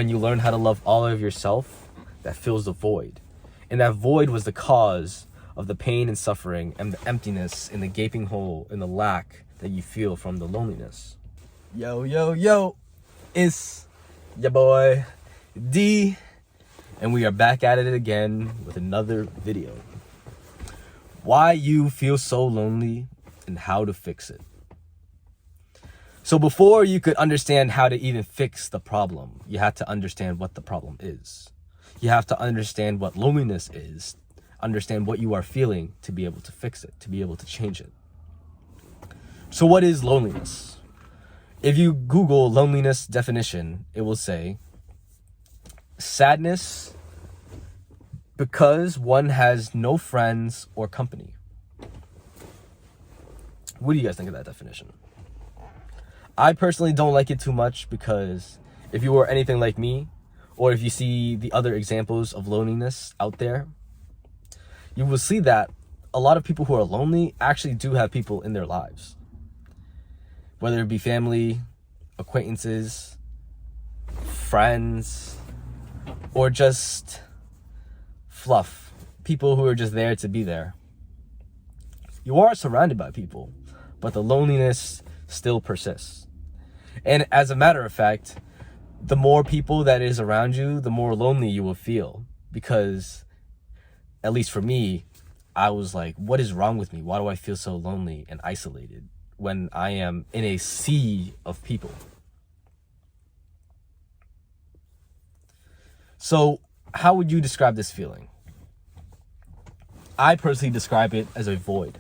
When you learn how to love all of yourself, that fills the void. And that void was the cause of the pain and suffering and the emptiness and the gaping hole and the lack that you feel from the loneliness. Yo, it's your boy D, and we are back at it again with another video. Why you feel so lonely and how to fix it. So before you could understand how to even fix the problem, you have to understand what the problem is. You have to understand what loneliness is, understand what you are feeling to be able to fix it, to be able to change it. So what is loneliness? If you Google loneliness definition, it will say sadness because one has no friends or company. What do you guys think of that definition? I personally don't like it too much because if you were anything like me, or if you see the other examples of loneliness out there, you will see that a lot of people who are lonely actually do have people in their lives. Whether it be family, acquaintances, friends, or just fluff, people who are just there to be there. You are surrounded by people, but the loneliness still persists. And as a matter of fact, the more people that is around you, the more lonely you will feel. Because, at least for me, I was like, what is wrong with me? Why do I feel so lonely and isolated when I am in a sea of people? So, how would you describe this feeling? I personally describe it as a void.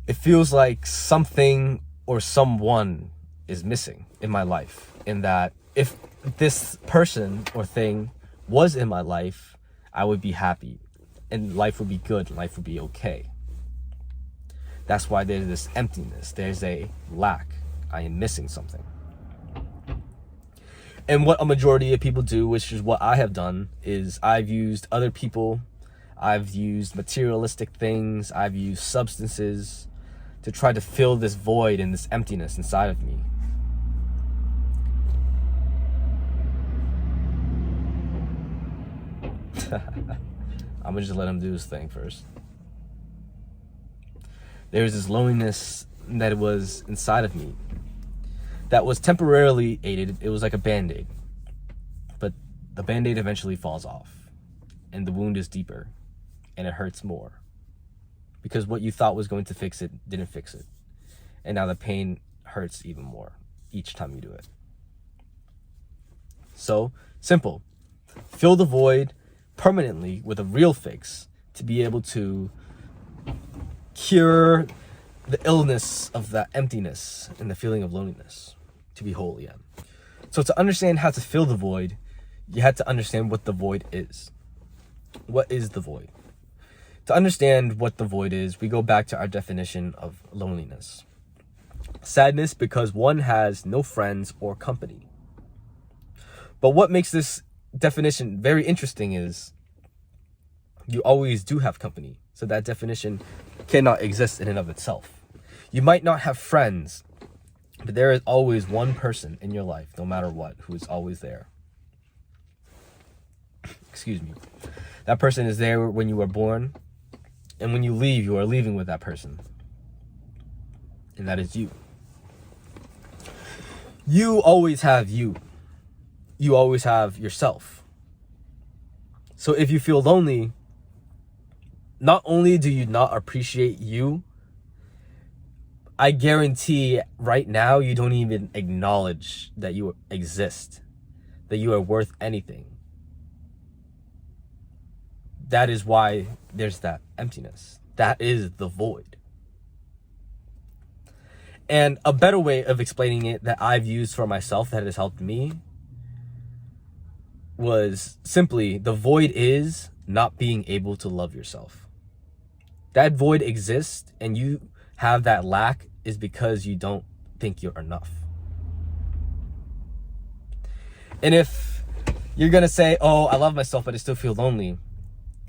It feels like something or someone is missing in my life, in that if this person or thing was in my life, I would be happy and life would be good, life would be okay. That's why there's this emptiness, there's a lack. I am missing something. And what a majority of people do, which is what I have done, is I've used other people, I've used materialistic things, I've used substances to try to fill this void and this emptiness inside of me. I'm gonna just let him do his thing first. There's this loneliness that was inside of me that was temporarily aided. It was like a band-aid, but the band-aid eventually falls off and the wound is deeper and it hurts more because what you thought was going to fix it didn't fix it, and now the pain hurts even more each time you do it. So simple: fill the void permanently with a real fix to be able to cure the illness of that emptiness and the feeling of loneliness, to be whole again. So to understand how to fill the void, you had to understand what the void is. What is the void? To understand what the void is, we go back to our definition of loneliness. Sadness because one has no friends or company. But what makes this definition very interesting is you always do have company. So that definition cannot exist in and of itself. You might not have friends, but there is always one person in your life, no matter what, who is always there. Excuse me. That person is there when you were born, and when you leave, you are leaving with that person. And that is you. You always have you. You always have yourself. So if you feel lonely, not only do you not appreciate you, I guarantee right now you don't even acknowledge that you exist, that you are worth anything. That is why there's that emptiness. That is the void. And a better way of explaining it that I've used for myself that has helped me was simply, the void is not being able to love yourself. That void exists, and you have that lack is because you don't think you're enough. And if you're gonna say, oh, I love myself, but I still feel lonely,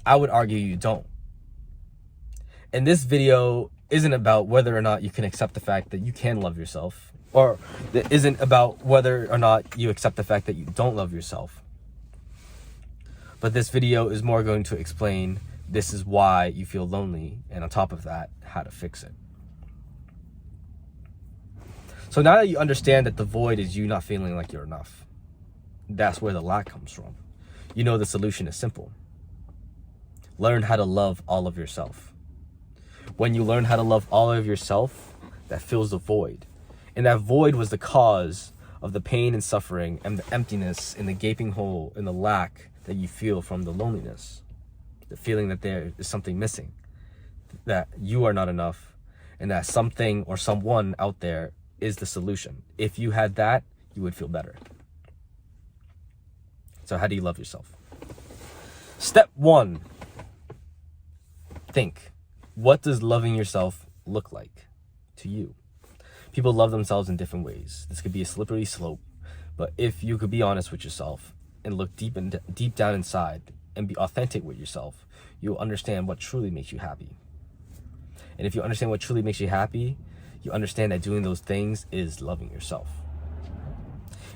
I would argue you don't. And this video isn't about whether or not you can accept the fact that you can love yourself. or that isn't about whether or not you accept the fact that you don't love yourself. But this video is more going to explain this is why you feel lonely, and on top of that, how to fix it. So now that you understand that the void is you not feeling like you're enough, that's where the lack comes from. You know the solution is simple. Learn how to love all of yourself. When you learn how to love all of yourself, that fills the void. And that void was the cause of the pain and suffering and the emptiness and the gaping hole and the lack that you feel from the loneliness. The feeling that there is something missing, that you are not enough, and that something or someone out there is the solution. If you had that, you would feel better. So how do you love yourself? Step 1, think. What does loving yourself look like to you? People love themselves in different ways. This could be a slippery slope, but if you could be honest with yourself and look deep down inside and be authentic with yourself, you'll understand what truly makes you happy. And if you understand what truly makes you happy, you understand that doing those things is loving yourself.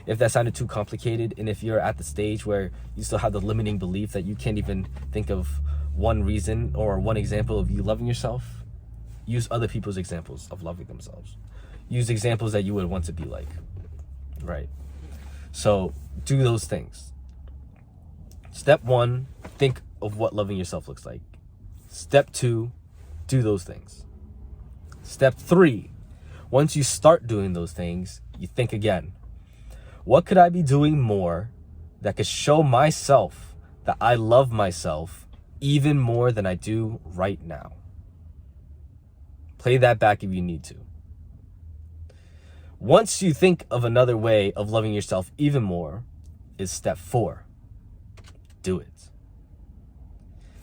If that sounded too complicated, and if you're at the stage where you still have the limiting belief that you can't even think of one reason or one example of you loving yourself, use other people's examples of loving themselves. Use examples that you would want to be like, right? So do those things. Step 1, think of what loving yourself looks like. Step 2, do those things. Step 3, once you start doing those things, you think again. What could I be doing more that could show myself that I love myself even more than I do right now? Play that back if you need to. Once you think of another way of loving yourself even more, is step 4. Do it.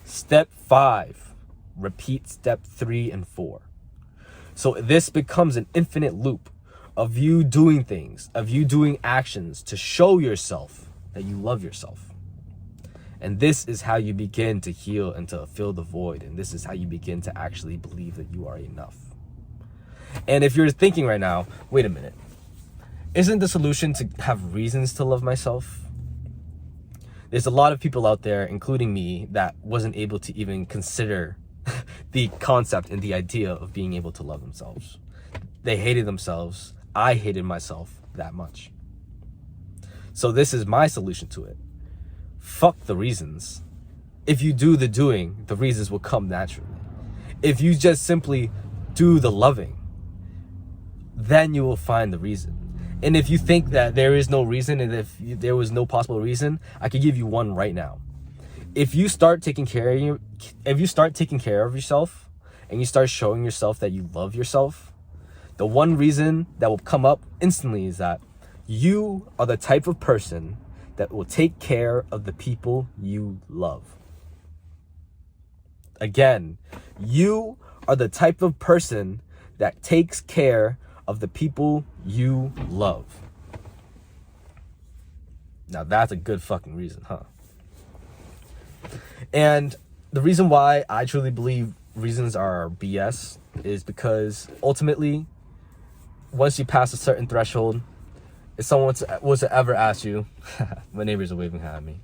Step 5, repeat step 3 and 4. So this becomes an infinite loop of you doing things, of you doing actions to show yourself that you love yourself. And this is how you begin to heal and to fill the void. And this is how you begin to actually believe that you are enough. And if you're thinking right now, wait a minute, isn't the solution to have reasons to love myself? There's a lot of people out there, including me, that wasn't able to even consider the concept and the idea of being able to love themselves. They hated themselves. I hated myself that much. So this is my solution to it. Fuck the reasons. If you do the doing, the reasons will come naturally. If you just simply do the loving, then you will find the reason. And if you think that there is no reason, and if there was no possible reason, I could give you one right now. If you start taking care of yourself, and you start showing yourself that you love yourself, the one reason that will come up instantly is that you are the type of person that will take care of the people you love. Again, you are the type of person that takes care of the people you love. Now that's a good fucking reason, huh? And the reason why I truly believe reasons are BS is because ultimately, once you pass a certain threshold, if someone was to ever ask you, my neighbors are waving at me.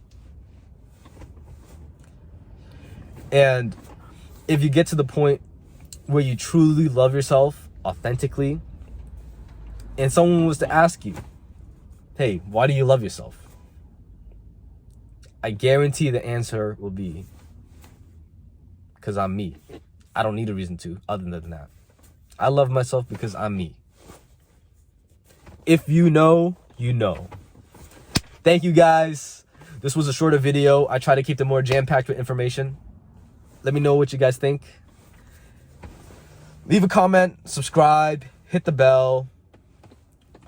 And if you get to the point where you truly love yourself authentically, and someone was to ask you, hey, why do you love yourself? I guarantee the answer will be, because I'm me. I don't need a reason to, other than that. I love myself because I'm me. If you know, you know. Thank you guys. This was a shorter video. I try to keep it more jam-packed with information. Let me know what you guys think. Leave a comment, subscribe, hit the bell.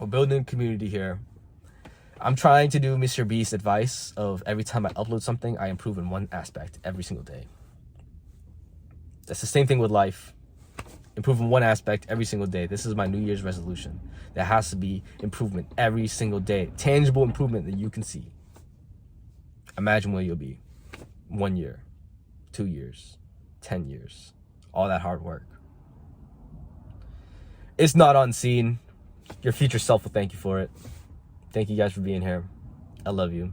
We're building a community here. I'm trying to do Mr. Beast advice of every time I upload something, I improve in one aspect every single day. That's the same thing with life. Improve in one aspect every single day. This is my New Year's resolution. There has to be improvement every single day. Tangible improvement that you can see. Imagine where you'll be. 1 year, 2 years, 10 years. All that hard work. It's not unseen. Your future self will thank you for it. Thank you guys for being here. I love you.